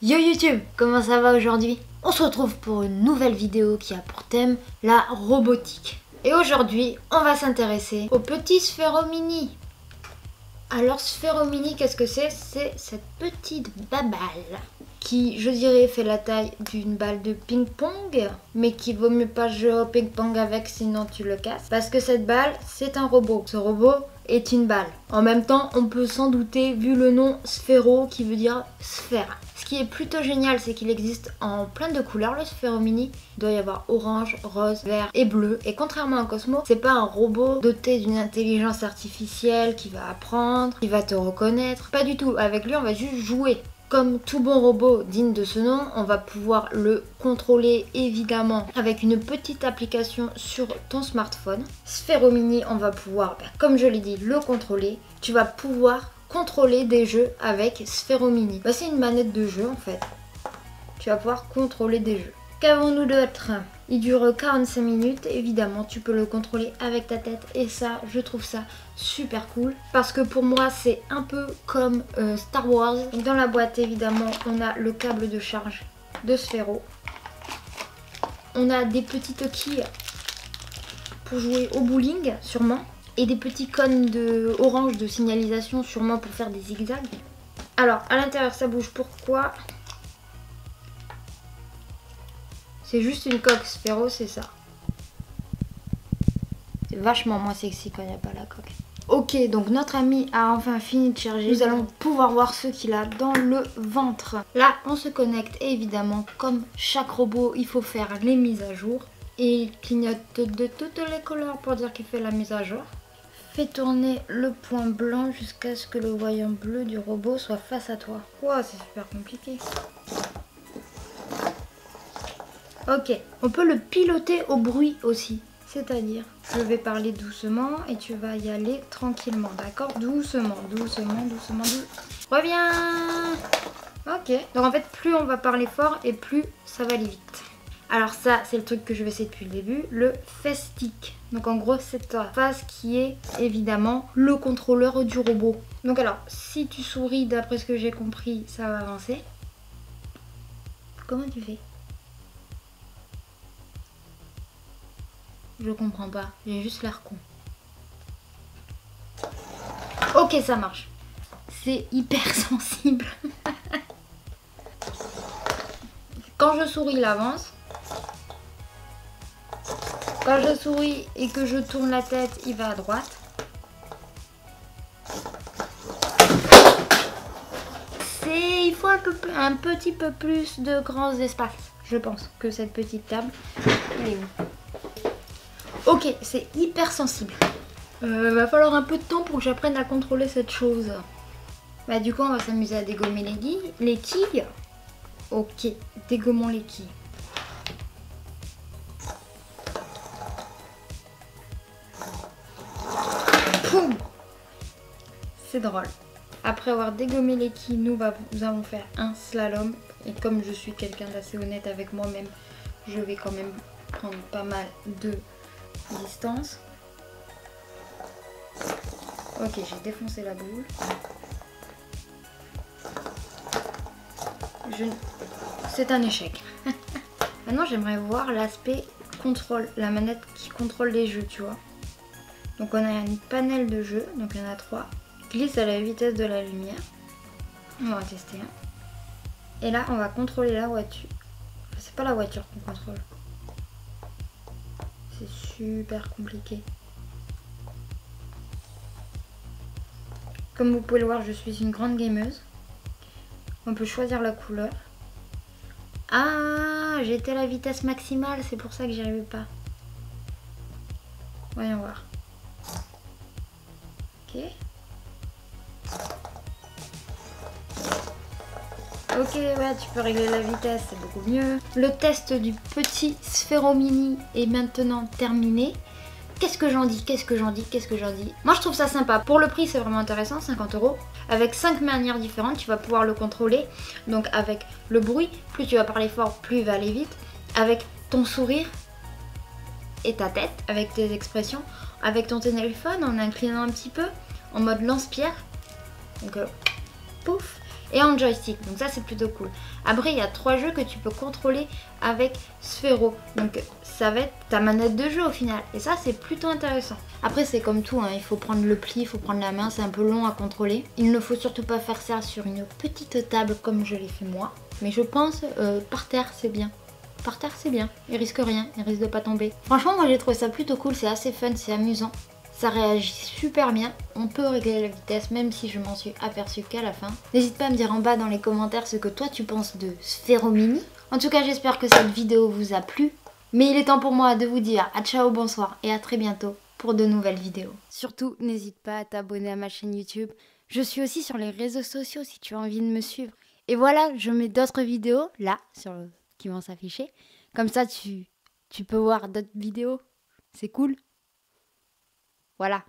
Yo YouTube, comment ça va aujourd'hui? On se retrouve pour une nouvelle vidéo qui a pour thème la robotique. Et aujourd'hui, on va s'intéresser au petit Sphero-Mini. Alors Sphero-Mini, qu'est-ce que c'est? C'est cette petite baballe qui, je dirais, fait la taille d'une balle de ping-pong, mais qui vaut mieux pas jouer au ping-pong avec, sinon tu le casses. Parce que cette balle, c'est un robot. Ce robot est une balle. En même temps, on peut s'en douter vu le nom Sphero qui veut dire sphère. Ce qui est plutôt génial, c'est qu'il existe en plein de couleurs. Le Sphero-Mini, il doit y avoir orange, rose, vert et bleu. Et contrairement à Cosmo, c'est pas un robot doté d'une intelligence artificielle qui va apprendre, qui va te reconnaître. Pas du tout. Avec lui, on va juste jouer. Comme tout bon robot digne de ce nom, on va pouvoir le contrôler évidemment avec une petite application sur ton smartphone. Sphero-Mini, on va pouvoir, comme je l'ai dit, le contrôler. Tu vas pouvoir contrôler des jeux avec Sphero-Mini. C'est une manette de jeu en fait. Tu vas pouvoir contrôler des jeux. Qu'avons-nous d'autre? Il dure 45 minutes, évidemment tu peux le contrôler avec ta tête et ça, je trouve ça super cool. Parce que pour moi c'est un peu comme Star Wars. Donc dans la boîte évidemment on a le câble de charge de Sphero. On a des petites quilles pour jouer au bowling sûrement. Et des petits cônes de orange de signalisation sûrement pour faire des zigzags. Alors à l'intérieur ça bouge, pourquoi? C'est juste une coque Sphero, c'est ça. C'est vachement moins sexy quand il n'y a pas la coque. Ok, donc notre ami a enfin fini de charger. Nous allons pouvoir voir ce qu'il a dans le ventre. Là, on se connecte et évidemment, comme chaque robot, il faut faire les mises à jour. Et il clignote de toutes les couleurs pour dire qu'il fait la mise à jour. Fais tourner le point blanc jusqu'à ce que le voyant bleu du robot soit face à toi. Wow, c'est super compliqué. Ok, on peut le piloter au bruit aussi. C'est-à-dire, je vais parler doucement et tu vas y aller tranquillement, d'accord? Doucement, doucement, doucement, doucement. Reviens! Ok, donc en fait, plus on va parler fort et plus ça va aller vite. Alors ça, c'est le truc que je vais essayer depuis le début, le Festick. Donc en gros, c'est ta face qui est évidemment le contrôleur du robot. Donc alors, si tu souris, d'après ce que j'ai compris, ça va avancer. Comment tu fais? Je comprends pas, j'ai juste l'air con. Ok, ça marche. C'est hyper sensible. Quand je souris, il avance. Quand je souris et que je tourne la tête, il va à droite. Il faut un petit peu plus de grands espaces, je pense, que cette petite table. Elle est où? Ok, c'est hyper sensible. Va falloir un peu de temps pour que j'apprenne à contrôler cette chose. Du coup, on va s'amuser à dégommer les quilles. Ok, dégommons les quilles. Poum! C'est drôle. Après avoir dégommé les quilles, nous allons faire un slalom. Et comme je suis quelqu'un d'assez honnête avec moi-même, je vais quand même prendre pas mal de distance. Ok, j'ai défoncé la boule. C'est un échec. Maintenant, j'aimerais voir l'aspect contrôle, la manette qui contrôle les jeux, tu vois. Donc on a un panel de jeux, donc il y en a 3. Glisse à la vitesse de la lumière. On va tester. Et là, on va contrôler la voiture. Enfin, c'est pas la voiture qu'on contrôle. C'est super compliqué. Comme vous pouvez le voir, je suis une grande gameuse. On peut choisir la couleur. Ah, j'étais à la vitesse maximale, c'est pour ça que j'y arrivais pas. Voyons voir. Ok. Ok, ouais, tu peux régler la vitesse, c'est beaucoup mieux. Le test du petit Sphero-Mini est maintenant terminé. Qu'est-ce que j'en dis? Qu'est-ce que j'en dis? Qu'est-ce que j'en dis? Moi, je trouve ça sympa. Pour le prix, c'est vraiment intéressant, 50 €. Avec 5 manières différentes, tu vas pouvoir le contrôler. Donc avec le bruit, plus tu vas parler fort, plus il va aller vite. Avec ton sourire et ta tête, avec tes expressions. Avec ton téléphone, en inclinant un petit peu, en mode lance-pierre. Donc, pouf. et en joystick. Donc ça c'est plutôt cool. Après il y a 3 jeux que tu peux contrôler avec Sphero. Donc ça va être ta manette de jeu au final. Et ça c'est plutôt intéressant. Après c'est comme tout, hein, il faut prendre le pli, il faut prendre la main, c'est un peu long à contrôler. Il ne faut surtout pas faire ça sur une petite table comme je l'ai fait moi. Mais je pense par terre c'est bien. Par terre c'est bien, il risque rien, il risque de pas tomber. Franchement moi j'ai trouvé ça plutôt cool, c'est assez fun, c'est amusant. Ça réagit super bien, on peut régler la vitesse même si je m'en suis aperçue qu'à la fin. N'hésite pas à me dire en bas dans les commentaires ce que toi tu penses de Sphero Mini. En tout cas j'espère que cette vidéo vous a plu. Mais il est temps pour moi de vous dire à ciao, bonsoir et à très bientôt pour de nouvelles vidéos. Surtout n'hésite pas à t'abonner à ma chaîne YouTube. Je suis aussi sur les réseaux sociaux si tu as envie de me suivre. Et voilà, je mets d'autres vidéos là qui vont s'afficher. Comme ça tu peux voir d'autres vidéos. C'est cool. Voilà.